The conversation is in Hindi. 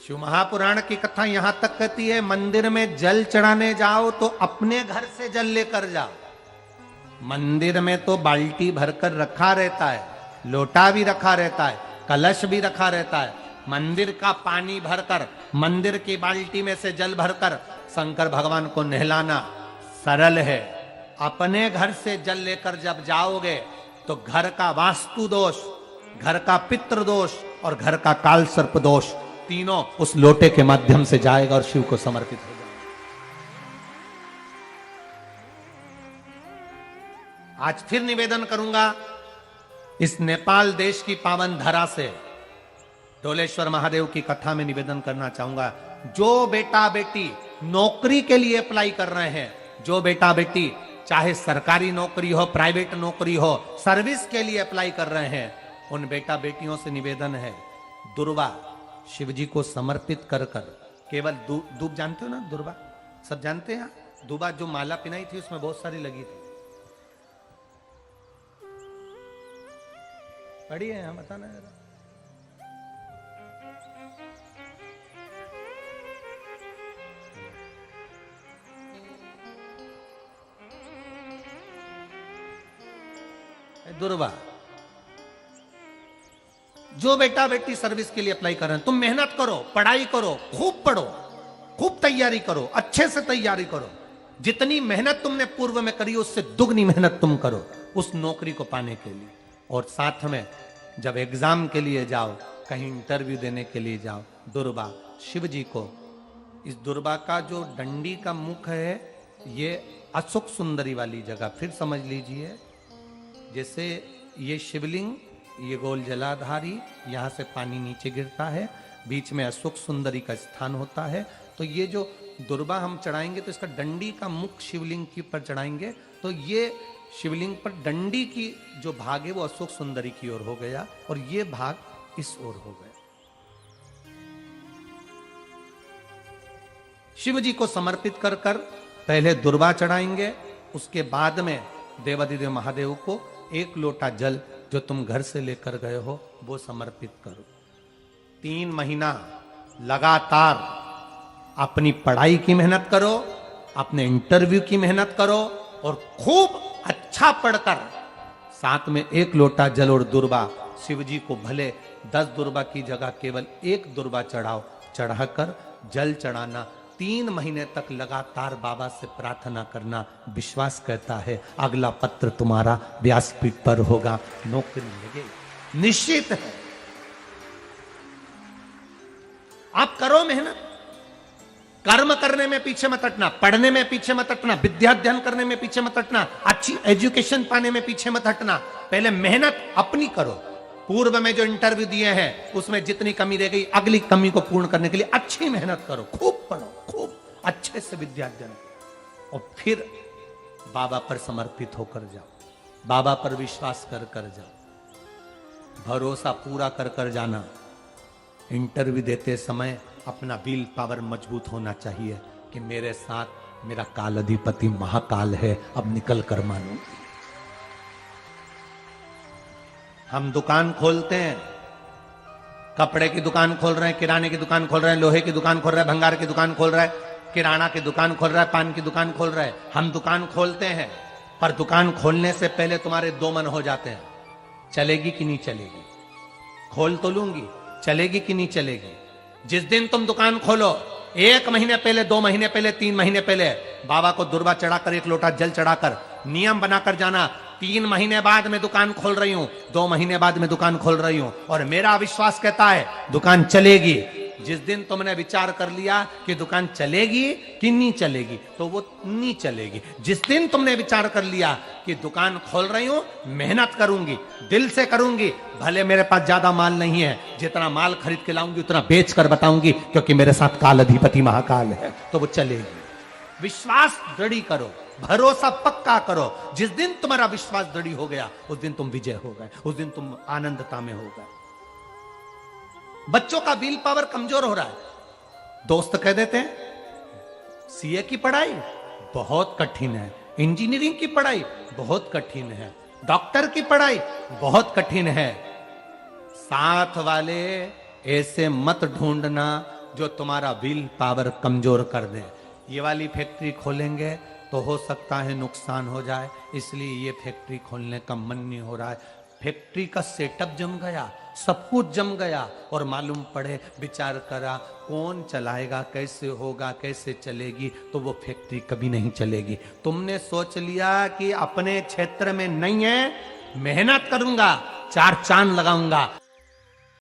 शिव महापुराण की कथा यहां तक कहती है, मंदिर में जल चढ़ाने जाओ तो अपने घर से जल लेकर जाओ। मंदिर में तो बाल्टी भरकर रखा रहता है, लोटा भी रखा रहता है, कलश भी रखा रहता है। मंदिर का पानी भरकर, मंदिर की बाल्टी में से जल भरकर शंकर भगवान को नहलाना सरल है। अपने घर से जल लेकर जब जाओगे तो घर का वास्तु दोष, घर का पितृ दोष और घर का काल सर्प दोष तीनों उस लोटे के माध्यम से जाएगा और शिव को समर्पित हो जाएगा। आज फिर निवेदन करूंगा इस नेपाल देश की पावन धरा से, डोलेश्वर महादेव की कथा में निवेदन करना चाहूंगा। जो बेटा बेटी नौकरी के लिए अप्लाई कर रहे हैं, जो बेटा बेटी चाहे सरकारी नौकरी हो, प्राइवेट नौकरी हो, सर्विस के लिए अप्लाई कर रहे हैं, उन बेटा बेटियों से निवेदन है, दुर्वा शिव जी को समर्पित कर कर केवल दूब जानते हो ना, दुर्वा सब जानते हैं। दुबा जो माला पिनाई थी उसमें बहुत सारी लगी थी, पढ़ी है, बताना जरा। दुर्वा, जो बेटा बेटी सर्विस के लिए अप्लाई कर रहे हैं, तुम मेहनत करो, पढ़ाई करो, खूब पढ़ो, खूब तैयारी करो, अच्छे से तैयारी करो। जितनी मेहनत तुमने पूर्व में करी उससे दुगनी मेहनत तुम करो उस नौकरी को पाने के लिए। और साथ में जब एग्जाम के लिए जाओ, कहीं इंटरव्यू देने के लिए जाओ, दुर्वा शिव जी को, इस दुर्वा का जो डंडी का मुख है ये अशोक सुंदरी वाली जगह, फिर समझ लीजिए जैसे ये शिवलिंग, ये गोल जलाधारी, यहां से पानी नीचे गिरता है, बीच में अशोक सुंदरी का स्थान होता है। तो ये जो दुर्वा हम चढ़ाएंगे तो इसका डंडी का मुख शिवलिंग के ऊपर चढ़ाएंगे तो ये शिवलिंग पर डंडी की जो भाग है वो अशोक सुंदरी की ओर हो गया और ये भाग इस ओर हो गया। शिव जी को समर्पित कर कर पहले दुर्वा चढ़ाएंगे, उसके बाद में देवाधिदेव महादेव को एक लोटा जल जो तुम घर से लेकर गए हो वो समर्पित करो। 3 महीना लगातार अपनी पढ़ाई की मेहनत करो, अपने इंटरव्यू की मेहनत करो और खूब अच्छा पढ़कर साथ में एक लोटा जल और दुर्वा शिव जी को भले 10 दुर्वा की जगह केवल एक दुर्वा चढ़ाओ, चढ़ाकर जल चढ़ाना। 3 महीने तक लगातार बाबा से प्रार्थना करना। विश्वास कहता है अगला पत्र तुम्हारा व्यासपीठ पर होगा, नौकरी लगेगी, निश्चित है। आप करो मेहनत, कर्म करने में पीछे मत हटना, पढ़ने में पीछे मत हटना, विद्या अध्ययन करने में पीछे मत हटना, अच्छी एजुकेशन पाने में पीछे मत हटना। पहले मेहनत अपनी करो। पूर्व में जो इंटरव्यू दिए हैं उसमें जितनी कमी रह गई, अगली कमी को पूर्ण करने के लिए अच्छी मेहनत करो, खूब पढ़ो, खूब अच्छे से विद्या अध्ययन और फिर बाबा पर समर्पित होकर जाओ, बाबा पर विश्वास कर कर जाओ, भरोसा पूरा कर कर जाना। इंटरव्यू देते समय अपना विल पावर मजबूत होना चाहिए कि मेरे साथ मेरा काल अधिपति महाकाल है, अब निकल कर मानो। हम दुकान खोलते हैं, कपड़े की दुकान खोल रहे हैं, किराने की दुकान खोल रहे हैं, लोहे की दुकान खोल रहे हैं, भंगार की दुकान खोल रहे हैं, किराना की दुकान खोल रहा है, पान की दुकान खोल रहा है। हम दुकान खोलते हैं पर दुकान खोलने से पहले तुम्हारे 2 मन हो जाते हैं, चलेगी कि नहीं चलेगी, खोल तो लूंगी, चलेगी कि नहीं चलेगी। जिस दिन तुम दुकान खोलो 1 महीने पहले, 2 महीने पहले, 3 महीने पहले बाबा को दुर्वा चढ़ाकर एक लोटा जल चढ़ाकर नियम बनाकर जाना, 3 महीने बाद मैं दुकान खोल रही हूं, 2 महीने बाद मैं दुकान खोल रही हूं और मेरा विश्वास कहता है दुकान चलेगी। जिस दिन तुमने विचार कर लिया कि दुकान चलेगी कि नहीं चलेगी तो वो नहीं चलेगी। जिस दिन तुमने विचार कर लिया कि दुकान खोल रही हूं, मेहनत करूंगी, दिल से करूंगी, भले मेरे पास ज्यादा माल नहीं है, जितना माल खरीद के लाऊंगी उतना बेच कर बताऊंगी क्योंकि मेरे साथ काल अधिपति महाकाल है, तो वो चलेगी। विश्वास दृढ़ करो, भरोसा पक्का करो। जिस दिन तुम्हारा विश्वास दृढ़ हो गया उस दिन तुम विजय हो गए, उस दिन तुम आनंदता में हो गए। बच्चों का विल पावर कमजोर हो रहा है, दोस्त कह देते हैं सीए की पढ़ाई बहुत कठिन है, इंजीनियरिंग की पढ़ाई बहुत कठिन है, डॉक्टर की पढ़ाई बहुत कठिन है। साथ वाले ऐसे मत ढूंढना जो तुम्हारा विल पावर कमजोर कर दे। ये वाली फैक्ट्री खोलेंगे तो हो सकता है नुकसान हो जाए, इसलिए ये फैक्ट्री खोलने का मन नहीं हो रहा है। फैक्ट्री का सेटअप जम गया, सब कुछ जम गया, और मालूम पड़े, विचार करा कौन चलाएगा, कैसे होगा, कैसे चलेगी, तो वो फैक्ट्री कभी नहीं चलेगी। तुमने सोच लिया कि अपने क्षेत्र में नहीं है, मेहनत करूंगा, चार चांद लगाऊंगा,